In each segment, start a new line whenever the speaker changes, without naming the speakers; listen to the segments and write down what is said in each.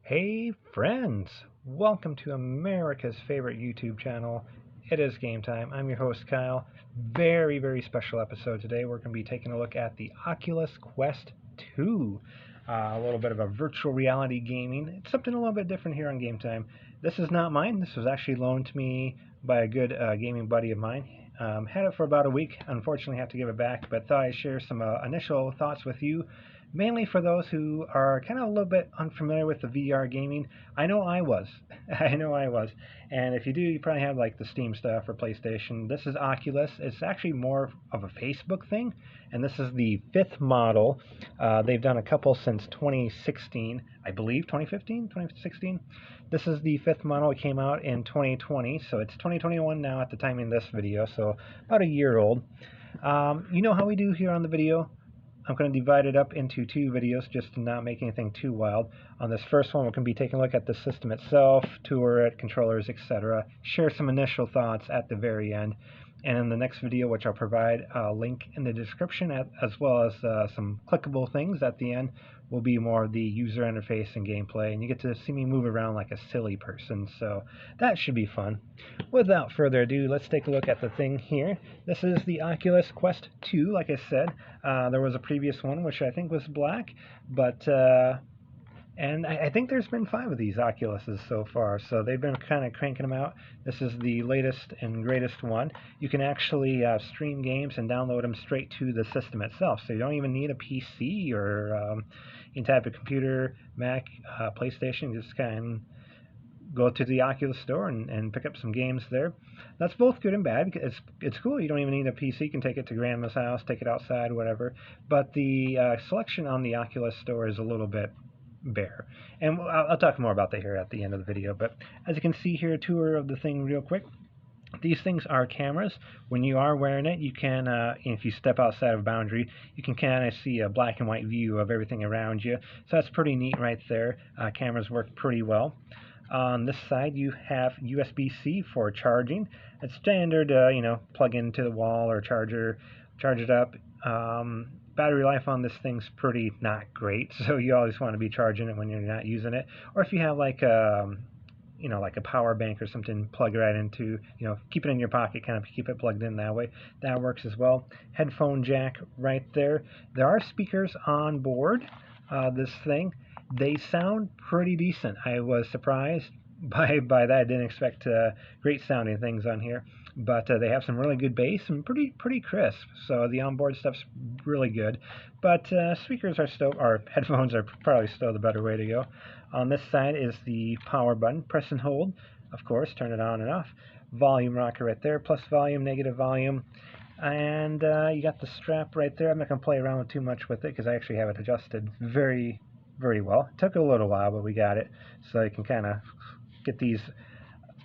Hey friends, welcome to America's favorite YouTube channel. It is game time. I'm your host Kyle. Very special episode today. We're going to be taking a look at the Oculus Quest 2. A little bit of a virtual reality gaming. It's something a little bit different here on Game Time. This is not mine. This was actually loaned to me by a good gaming buddy of mine. Had it for about a week. Unfortunately, have to give it back, but thought I'd share some initial thoughts with you, mainly for those who are kind of a little bit unfamiliar with the VR gaming. I know I was. I know I was. And if you do, you probably have like the Steam stuff or PlayStation. This is Oculus. It's actually more of a Facebook thing, and this is the fifth model. They've done a couple since 2016, I believe, 2015, 2016. This is the fifth model. It came out in 2020, so it's 2021 now at the timing of this video, so about a year old. You know how we do here on the video. I'm going to divide it up into two videos just to not make anything too wild. On this first one, we're going to be taking a look at the system itself, tour it, controllers, etc. Share some initial thoughts at the very end. And in the next video, which I'll provide a link in the description, as well as some clickable things at the end, will be more of the user interface and gameplay. And you get to see me move around like a silly person, so that should be fun. Without further ado, let's take a look at the thing here. This is the Oculus Quest 2, like I said. There was a previous one, which I think was black, but and I think there's been 5 of these Oculuses so far, so they've been kind of cranking them out. This is the latest and greatest one. You can actually stream games and download them straight to the system itself, so you don't even need a PC or any type of computer, Mac, PlayStation. You just kind of go to the Oculus store and pick up some games there. That's both good and bad. It's cool. You don't even need a PC. You can take it to grandma's house, take it outside, whatever. But the selection on the Oculus store is a little bit bare. And I'll talk more about that here at the end of the video. But as you can see here, a tour of the thing real quick. These things are cameras. When you are wearing it, you can, if you step outside of a boundary, you can kind of see a black and white view of everything around you. So that's pretty neat right there. Cameras work pretty well. On this side, you have USB-C for charging. It's standard, plug into the wall or charge it up. Battery life on this thing's pretty not great, so you always want to be charging it when you're not using it. Or if you have like like a power bank or something, plug it right into, keep it in your pocket, kind of keep it plugged in that way. That works as well. Headphone jack right there. There are speakers on board this thing. They sound pretty decent. I was surprised by that. I didn't expect great sounding things on here, but they have some really good bass and pretty crisp. So the onboard stuff's really good. But speakers are still, or headphones are probably still the better way to go. On this side is the power button. Press and hold, of course, turn it on and off. Volume rocker right there, plus volume, negative volume. And you got the strap right there. I'm not going to play around too much with it because I actually have it adjusted very well. It took a little while, but we got it. So you can kind of get these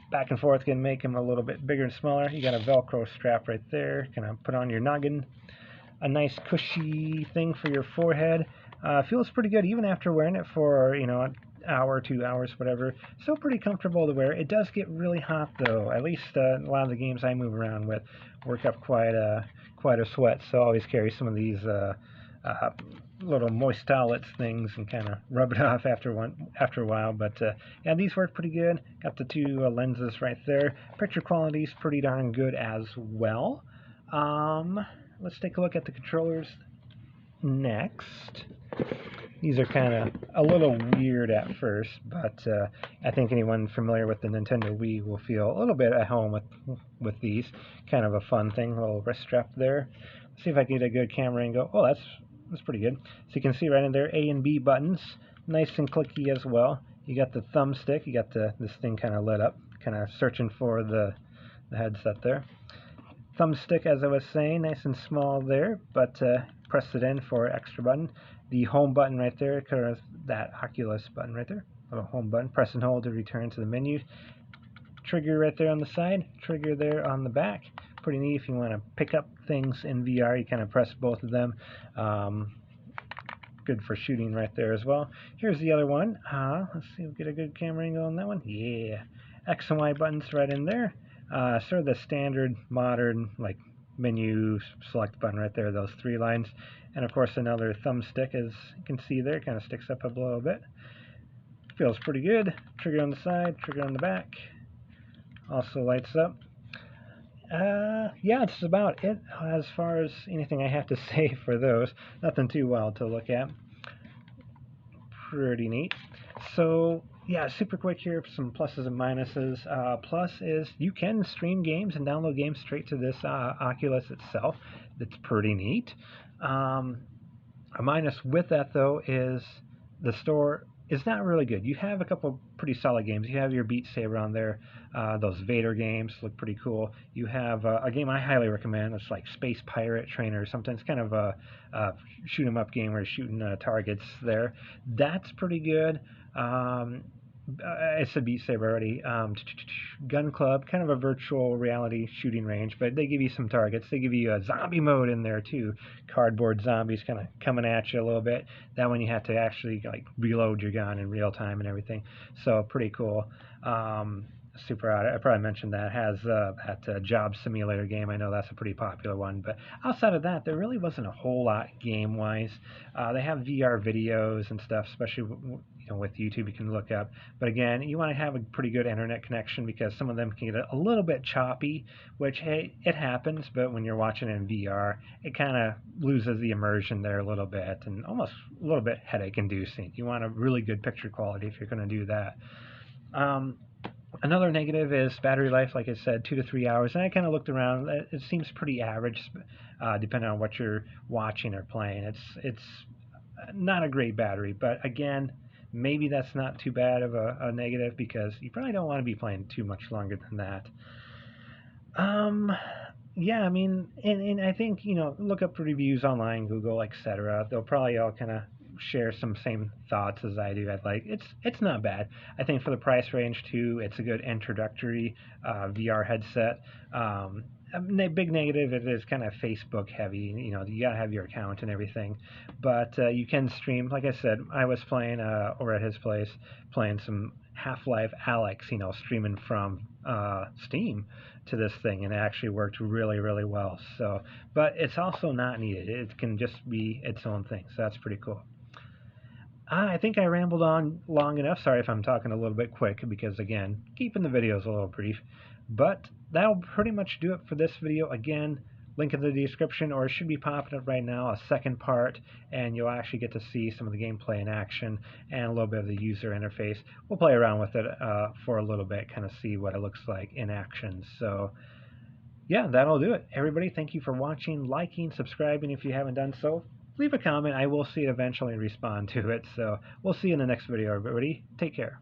back and forth, can make them a little bit bigger and smaller. You got a Velcro strap right there. Kind of put on your noggin. A nice cushy thing for your forehead. Feels pretty good even after wearing it for, an hour, 2 hours, whatever. Still pretty comfortable to wear. It does get really hot though. At least a lot of the games I move around with work up quite a sweat. So I always carry some of these little moist towelettes things and kind of rub it off after a while. But yeah, these work pretty good. Got the 2 lenses right there. Picture quality is pretty darn good as well. Let's take a look at the controllers next. These are kind of a little weird at first, but I think anyone familiar with the Nintendo Wii will feel a little bit at home with these. Kind of a fun thing, a little wrist strap there. Let's see if I can get a good camera angle. Oh, that's pretty good. So you can see right in there, A and B buttons, nice and clicky as well. You got the thumbstick. You got this thing kind of lit up, kind of searching for the headset there. Thumbstick, as I was saying, nice and small there, but press it in for extra button. The home button right there, kind of that Oculus button right there, little home button. Press and hold to return to the menu. Trigger right there on the side, trigger there on the back. Pretty neat if you want to pick up things in VR. You kind of press both of them. Good for shooting right there as well. Here's the other one. Let's see if we get a good camera angle on that one. Yeah, X and Y buttons right in there. Sort of the standard modern like menu select button right there, those 3 lines. And of course another thumbstick, as you can see there, kind of sticks up a little bit. Feels pretty good. Trigger on the side, trigger on the back. Also lights up. Yeah, that's about it as far as anything I have to say for those. Nothing too wild to look at. Pretty neat. So, yeah, super quick here, some pluses and minuses. Plus is you can stream games and download games straight to this Oculus itself. That's pretty neat. A minus with that, though, is the store is not really good. You have a couple pretty solid games. You have your Beat Saber on there. Those Vader games look pretty cool. You have a game I highly recommend. It's like Space Pirate Trainer or something. It's kind of a shoot 'em up game where you're shooting targets there. That's pretty good. I said Beat Saber already. Gun Club, kind of a virtual reality shooting range, but they give you some targets. They give you a zombie mode in there too. Cardboard zombies kind of coming at you a little bit. That one you have to actually like reload your gun in real time and everything. So pretty cool. Super Out. I probably mentioned that. It has that job simulator game. I know that's a pretty popular one. But outside of that, there really wasn't a whole lot game-wise. They have VR videos and stuff, especially with YouTube you can look up. But again, you want to have a pretty good internet connection because some of them can get a little bit choppy, which, hey, it happens. But when you're watching it in VR, it kind of loses the immersion there a little bit and almost a little bit headache-inducing. You want a really good picture quality if you're going to do that. Another negative is battery life, like I said, 2 to 3 hours. And I kind of looked around. It seems pretty average, depending on what you're watching or playing. It's not a great battery, but again, maybe that's not too bad of a negative because you probably don't want to be playing too much longer than that. Yeah, I mean, and I think, look up reviews online, Google, etc. They'll probably all kind of share some same thoughts as I do. It's not bad. I think for the price range too, it's a good introductory VR headset. Big negative, it is kind of Facebook heavy. You gotta have your account and everything, but you can stream. Like I said, I was playing over at his place, playing some Half-Life Alyx, streaming from Steam to this thing, and it actually worked really, really well. So, but it's also not needed. It can just be its own thing. So that's pretty cool. I think I rambled on long enough. Sorry if I'm talking a little bit quick because, again, keeping the videos a little brief. But that'll pretty much do it for this video. Again, link in the description, or it should be popping up right now, a second part, and you'll actually get to see some of the gameplay in action and a little bit of the user interface. We'll play around with it for a little bit, kind of see what it looks like in action. So, yeah, that'll do it. Everybody, thank you for watching, liking, subscribing if you haven't done so. Leave a comment. I will see it eventually and respond to it. So we'll see you in the next video, everybody. Take care.